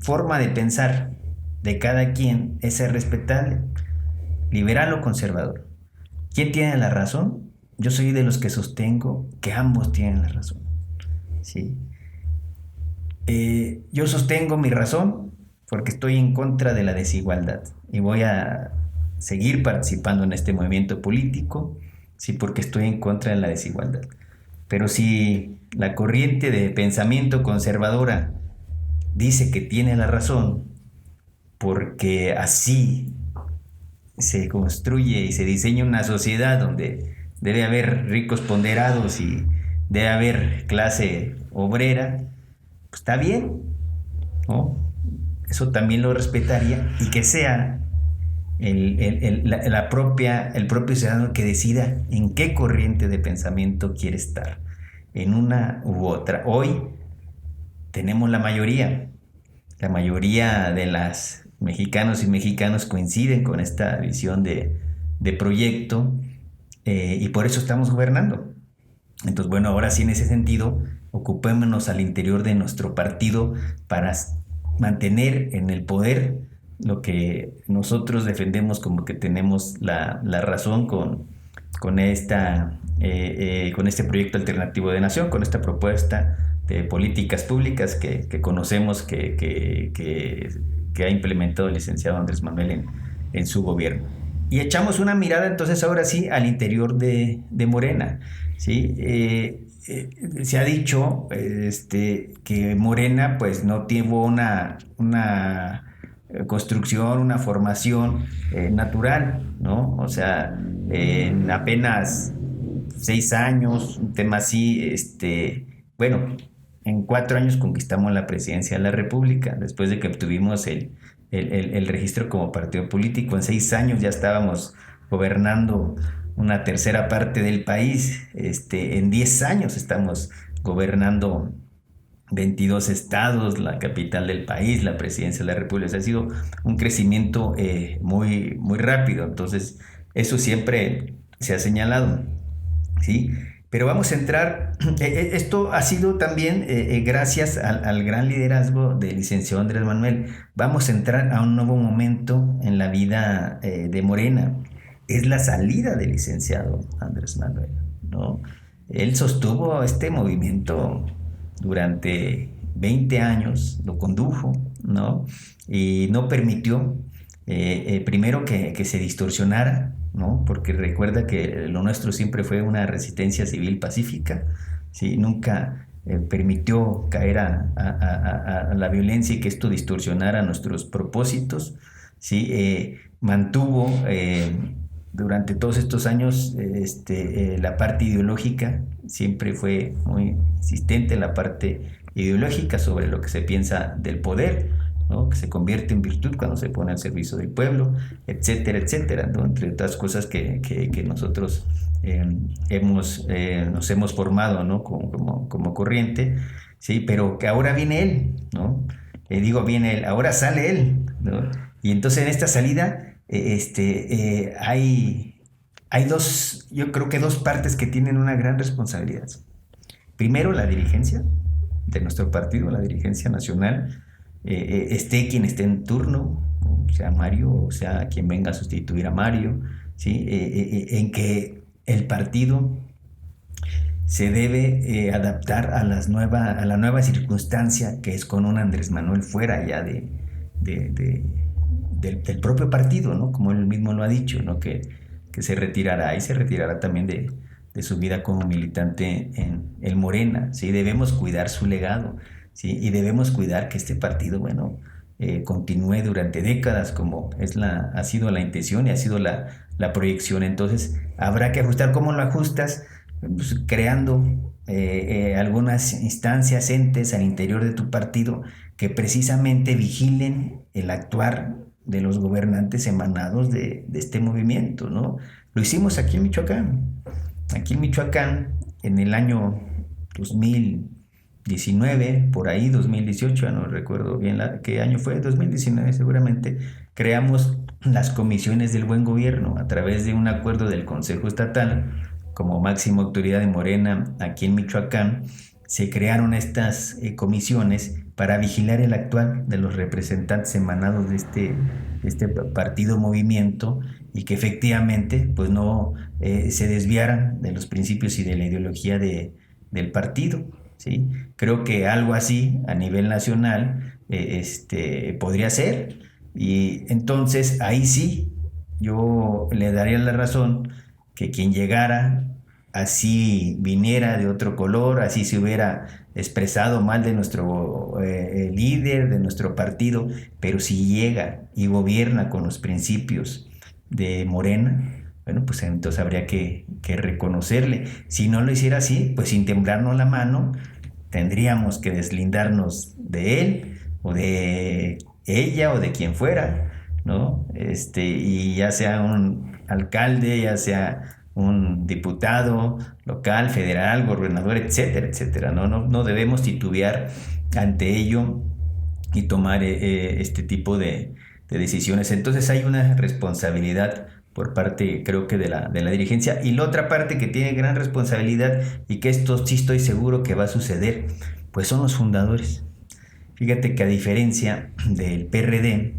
forma de pensar de cada quien es ser respetable, liberal o conservador. ¿Quién tiene la razón? Yo soy de los que sostengo que ambos tienen la razón. ¿Sí? Yo sostengo mi razón porque estoy en contra de la desigualdad y voy a seguir participando en este movimiento político, sí, porque estoy en contra de la desigualdad. Pero si la corriente de pensamiento conservadora dice que tiene la razón porque así se construye y se diseña una sociedad donde debe haber ricos ponderados y debe haber clase obrera, pues está bien, ¿no? Eso también lo respetaría, y que sea el propio ciudadano que decida en qué corriente de pensamiento quiere estar, en una u otra. Hoy tenemos la mayoría de las mexicanos y mexicanos coinciden con esta visión de proyecto. Y por eso estamos gobernando. Entonces, bueno, ahora sí, en ese sentido, ocupémonos al interior de nuestro partido para mantener en el poder lo que nosotros defendemos como que tenemos la razón con este proyecto alternativo de nación, con esta propuesta de políticas públicas que conocemos que ha implementado el licenciado Andrés Manuel en su gobierno. Y echamos una mirada entonces ahora sí al interior de Morena, ¿sí? Se ha dicho que Morena pues no tuvo una construcción, una formación natural, ¿no? O sea, en apenas 6 años, un tema así, bueno, en 4 años conquistamos la presidencia de la República, después de que obtuvimos el registro como partido político. En 6 años ya estábamos gobernando una tercera parte del país. En 10 años estamos gobernando 22 estados, la capital del país, la presidencia de la República. O sea, ha sido un crecimiento muy, muy rápido. Entonces, eso siempre se ha señalado, ¿sí? Pero vamos a entrar, esto ha sido también gracias al gran liderazgo del licenciado Andrés Manuel. Vamos a entrar a un nuevo momento en la vida de Morena. Es la salida del licenciado Andrés Manuel, ¿no? Él sostuvo este movimiento durante 20 años, lo condujo, ¿no? Y no permitió, primero, que se distorsionara, ¿no? Porque recuerda que lo nuestro siempre fue una resistencia civil pacífica, ¿sí? Nunca permitió caer a la violencia y que esto distorsionara nuestros propósitos, ¿sí? Mantuvo durante todos estos años la parte ideológica, siempre fue muy insistente en la parte ideológica sobre lo que se piensa del poder, ¿no? Que se convierte en virtud cuando se pone al servicio del pueblo, etcétera, etcétera, ¿no? Entre otras cosas que nosotros nos hemos formado, ¿no? Como corriente, ¿sí? Pero que ahora viene él, ¿no? Viene él, ahora sale él, ¿no? Y entonces en esta salida hay dos, yo creo que dos partes que tienen una gran responsabilidad. Primero, la dirigencia de nuestro partido, la dirigencia nacional, esté quien esté en turno, sea Mario o sea quien venga a sustituir a Mario, ¿sí? En que el partido se debe adaptar a la nueva circunstancia que es con un Andrés Manuel fuera ya del propio partido, ¿no? Como él mismo lo ha dicho, ¿no? Que se retirará y se retirará también de su vida como militante en el Morena, ¿sí? Debemos cuidar su legado, ¿sí? Y debemos cuidar que este partido, bueno, continúe durante décadas como ha sido la intención y ha sido la proyección. Entonces habrá que ajustar. ¿Cómo lo ajustas? Pues, creando algunas instancias, entes al interior de tu partido que precisamente vigilen el actuar de los gobernantes emanados de este movimiento, ¿no? Lo hicimos aquí en Michoacán. Aquí en Michoacán, en el año 2019, por ahí 2018, no recuerdo bien qué año fue, 2019 seguramente, creamos las comisiones del buen gobierno a través de un acuerdo del Consejo Estatal, como máxima autoridad de Morena aquí en Michoacán. Se crearon estas comisiones para vigilar el actuar de los representantes emanados de este partido movimiento y que efectivamente pues no se desviaran de los principios y de la ideología del partido, ¿sí? Creo que algo así a nivel nacional podría ser, y entonces ahí sí yo le daría la razón que quien llegara, así viniera de otro color, así se hubiera expresado mal de nuestro líder, de nuestro partido, pero si llega y gobierna con los principios de Morena, bueno, pues entonces habría que reconocerle. Si no lo hiciera así, pues sin temblarnos la mano, tendríamos que deslindarnos de él o de ella o de quien fuera, ¿no? Y ya sea un alcalde, ya sea un diputado local, federal, gobernador, etcétera, etcétera. No debemos titubear ante ello y tomar este tipo de decisiones. Entonces hay una responsabilidad por parte, creo que de la dirigencia, y la otra parte que tiene gran responsabilidad, y que esto sí estoy seguro que va a suceder, pues son los fundadores. Fíjate que a diferencia del PRD,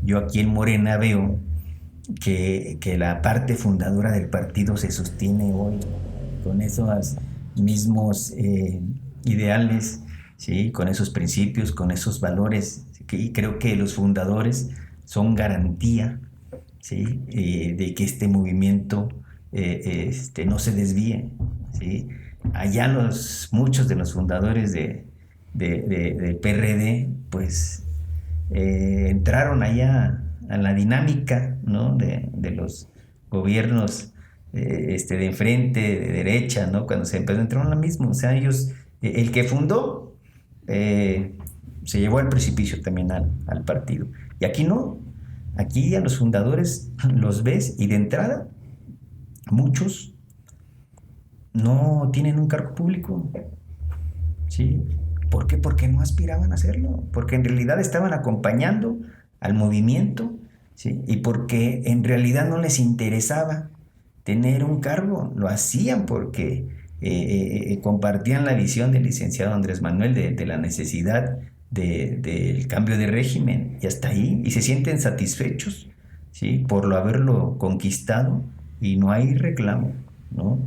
yo aquí en Morena veo que la parte fundadora del partido se sostiene hoy con esos mismos ideales, ¿sí? Con esos principios, con esos valores, y creo que los fundadores son garantía, ¿sí? De que este movimiento no se desvíe, ¿sí? Allá muchos de los fundadores del PRD pues entraron allá a la dinámica, ¿no? de los gobiernos de enfrente, de derecha, ¿no? Cuando se empezó, entraron lo mismo. O sea, ellos, el que fundó se llevó al precipicio también al partido. Y aquí no. Aquí a los fundadores los ves y de entrada muchos no tienen un cargo público, ¿sí? ¿Por qué? Porque no aspiraban a hacerlo, porque en realidad estaban acompañando al movimiento, ¿sí? Y porque en realidad no les interesaba tener un cargo, lo hacían porque compartían la visión del licenciado Andrés Manuel de la necesidad del cambio de régimen, y hasta ahí, y se sienten satisfechos, ¿sí? Por haberlo conquistado, y no hay reclamo, ¿no?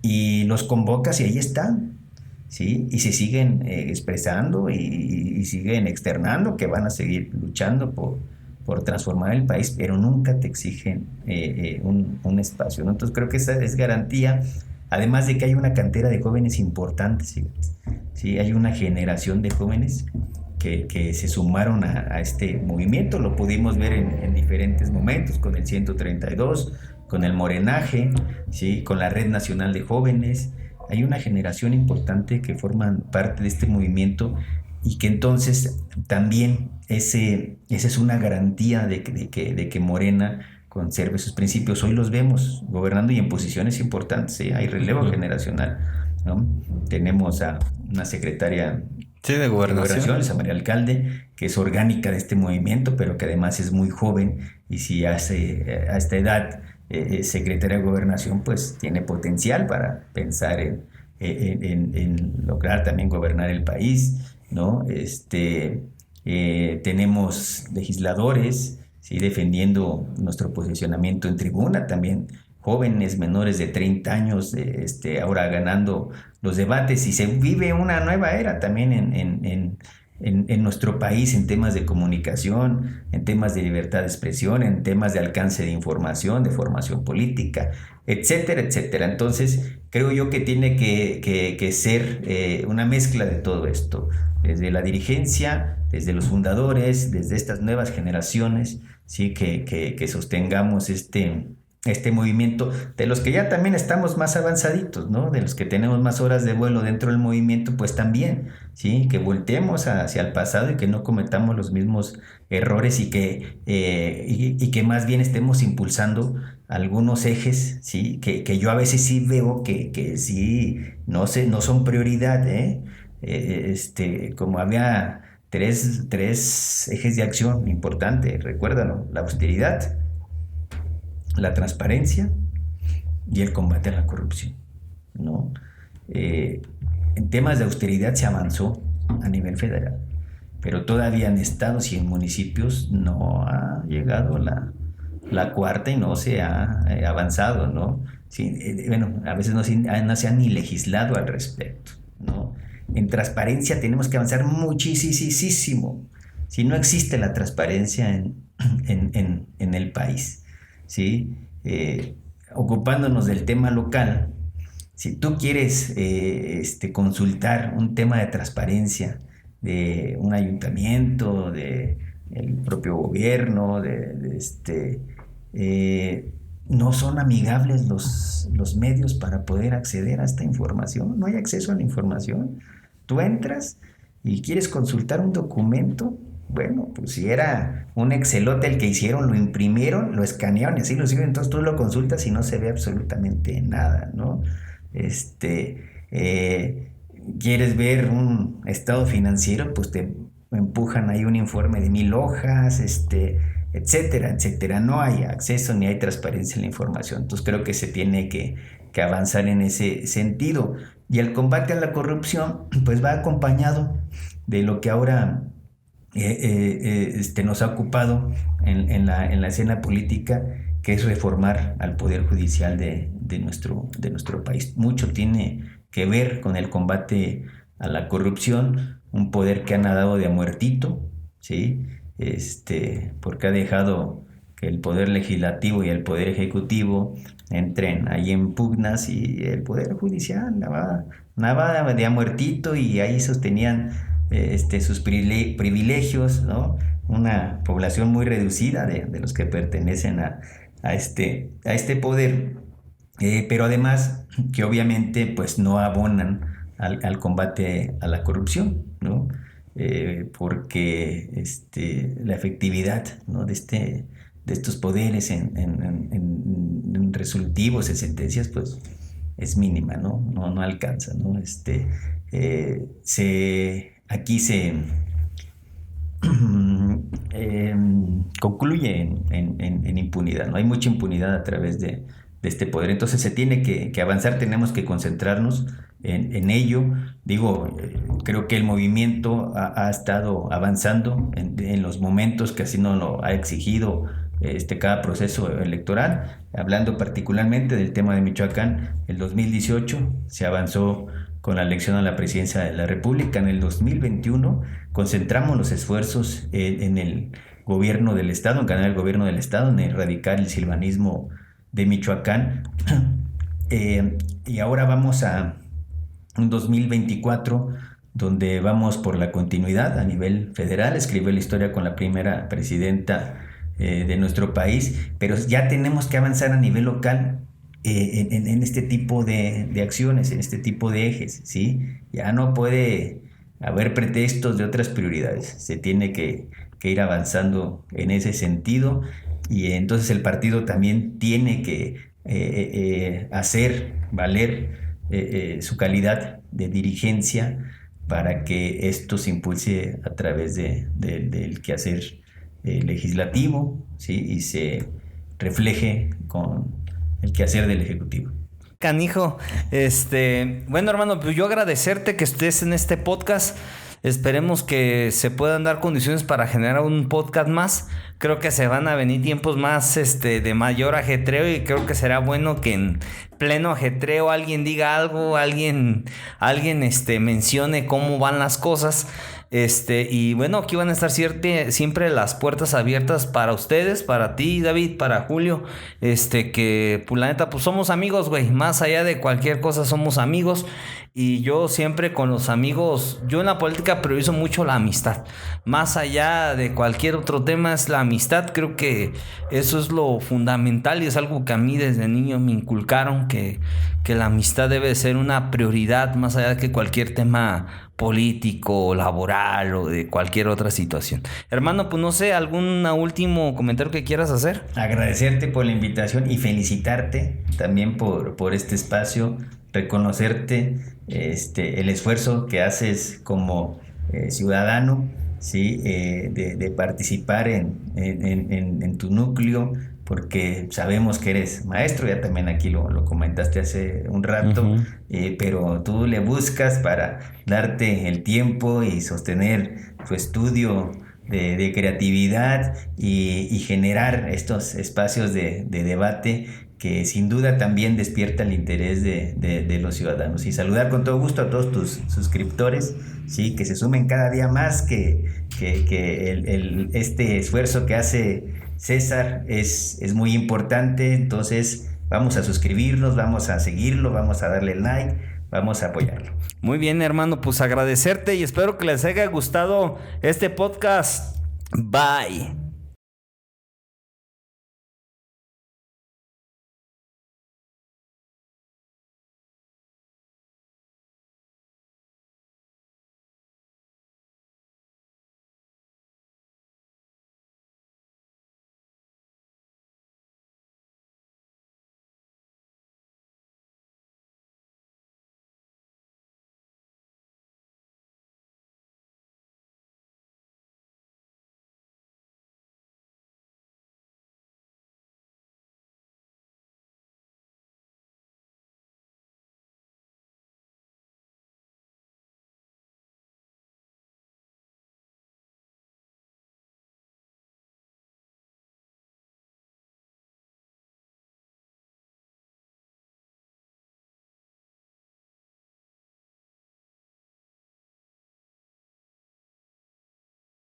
Y los convocas y ahí están, ¿sí? Y se siguen expresando y siguen externando que van a seguir luchando por transformar el país, pero nunca te exigen un espacio, ¿no? Entonces creo que esa es garantía, además de que hay una cantera de jóvenes importantes, ¿sí? ¿Sí? Hay una generación de jóvenes que se sumaron a este movimiento, lo pudimos ver en diferentes momentos, con el 132, con el Morenaje, ¿sí? Con la Red Nacional de Jóvenes. Hay una generación importante que forman parte de este movimiento, y que entonces también esa es una garantía de que Morena conserve sus principios. Hoy los vemos gobernando y en posiciones importantes, ¿sí? Hay relevo generacional, ¿no? Tenemos a una secretaria de gobernación, Luisa María Alcalde, que es orgánica de este movimiento, pero que además es muy joven, y si hace a esta edad secretaria de Gobernación, pues tiene potencial para pensar en lograr también gobernar el país, ¿no? Tenemos legisladores, ¿sí? Defendiendo nuestro posicionamiento en tribuna, también jóvenes menores de 30 años, ahora ganando los debates, y se vive una nueva era también en nuestro país, en temas de comunicación, en temas de libertad de expresión, en temas de alcance de información, de formación política, etcétera, etcétera. Entonces, creo yo que tiene que ser una mezcla de todo esto, desde la dirigencia, desde los fundadores, desde estas nuevas generaciones, ¿sí? Que sostengamos este movimiento, de los que ya también estamos más avanzaditos, ¿no? De los que tenemos más horas de vuelo dentro del movimiento, pues también, ¿sí? Que volteemos hacia el pasado y que no cometamos los mismos errores, y que más bien estemos impulsando algunos ejes, ¿sí? Que yo a veces sí veo que sí no son prioridad, ¿eh? Como había tres ejes de acción importantes, recuérdalo: la austeridad, la transparencia y el combate a la corrupción, ¿no? En temas de austeridad se avanzó a nivel federal, pero todavía en estados y en municipios no ha llegado la cuarta, y no se ha avanzado, ¿no? Sí, bueno, a veces no se ha ni legislado al respecto, ¿no? En transparencia tenemos que avanzar muchísimo. Si no existe la transparencia en el país, ¿sí? Ocupándonos del tema local, si tú quieres consultar un tema de transparencia de un ayuntamiento, de el propio gobierno, no son amigables los medios para poder acceder a esta información. No hay acceso a la información. Tú entras y quieres consultar un documento. Bueno, pues si era un Excelote el que hicieron, lo imprimieron, lo escanearon y así lo siguen, entonces tú lo consultas y no se ve absolutamente nada, ¿no? Quieres ver un estado financiero, pues te empujan ahí un informe de 1000 hojas, etcétera. No hay acceso ni hay transparencia en la información. Entonces creo que se tiene que avanzar en ese sentido. Y el combate a la corrupción, pues va acompañado de lo que ahora nos ha ocupado en la escena política, que es reformar al Poder Judicial de nuestro país. Mucho tiene que ver con el combate a la corrupción, un poder que ha nadado de a muertito, ¿sí? Porque ha dejado que el Poder Legislativo y el Poder Ejecutivo entren ahí en pugnas, y el Poder Judicial nadaba de a muertito, y ahí sostenían sus privilegios, ¿no? Una población muy reducida de los que pertenecen a este poder, pero además que obviamente pues no abonan al combate a la corrupción, ¿no? Porque la efectividad, ¿no? de estos poderes en resolutivos, en sentencias, pues es mínima, no alcanza, ¿no? aquí se concluye en impunidad, ¿no? Hay mucha impunidad a través de este poder. Entonces se tiene que avanzar, tenemos que concentrarnos en ello. Digo, creo que el movimiento ha estado avanzando en los momentos que así nos lo ha exigido cada proceso electoral. Hablando particularmente del tema de Michoacán, el 2018 se avanzó con la elección a la presidencia de la República. En el 2021 concentramos los esfuerzos en el gobierno del Estado, en ganar el gobierno del Estado, en erradicar el silvanismo de Michoacán. Y ahora vamos a un 2024 donde vamos por la continuidad a nivel federal. Escribió la historia con la primera presidenta de nuestro país, pero ya tenemos que avanzar a nivel local en este tipo de acciones, en este tipo de ejes, ¿sí? Ya no puede haber pretextos de otras prioridades, se tiene que ir avanzando en ese sentido, y entonces el partido también tiene que hacer valer su calidad de dirigencia para que esto se impulse a través del quehacer legislativo, ¿sí? Y se refleje con el quehacer del Ejecutivo. Canijo, bueno, hermano, pues yo agradecerte que estés en este podcast. Esperemos que se puedan dar condiciones para generar un podcast más. Creo que se van a venir tiempos más de mayor ajetreo, y creo que será bueno que en pleno ajetreo alguien diga algo, alguien mencione cómo van las cosas. Y bueno, aquí van a estar siempre las puertas abiertas para ustedes, para ti, David, para Julio, que pues la neta, pues somos amigos, güey, más allá de cualquier cosa somos amigos. Y yo siempre con los amigos, yo en la política priorizo mucho la amistad, más allá de cualquier otro tema es la amistad. Creo que eso es lo fundamental y es algo que a mí desde niño me inculcaron, que la amistad debe ser una prioridad más allá de que cualquier tema político, laboral o de cualquier otra situación. Hermano, pues no sé, ¿algún último comentario que quieras hacer? Agradecerte por la invitación y felicitarte también por este espacio, reconocerte el esfuerzo que haces como ciudadano, ¿sí? De participar en tu núcleo, porque sabemos que eres maestro, ya también aquí lo comentaste hace un rato, uh-huh. Pero tú le buscas para darte el tiempo y sostener tu estudio de creatividad y generar estos espacios de debate que sin duda también despierta el interés de los ciudadanos. Y saludar con todo gusto a todos tus suscriptores, ¿sí? Que se sumen cada día más, que este esfuerzo que hace César es muy importante. Entonces vamos a suscribirnos, vamos a seguirlo, vamos a darle like, vamos a apoyarlo. Muy bien, hermano, pues agradecerte y espero que les haya gustado este podcast. Bye.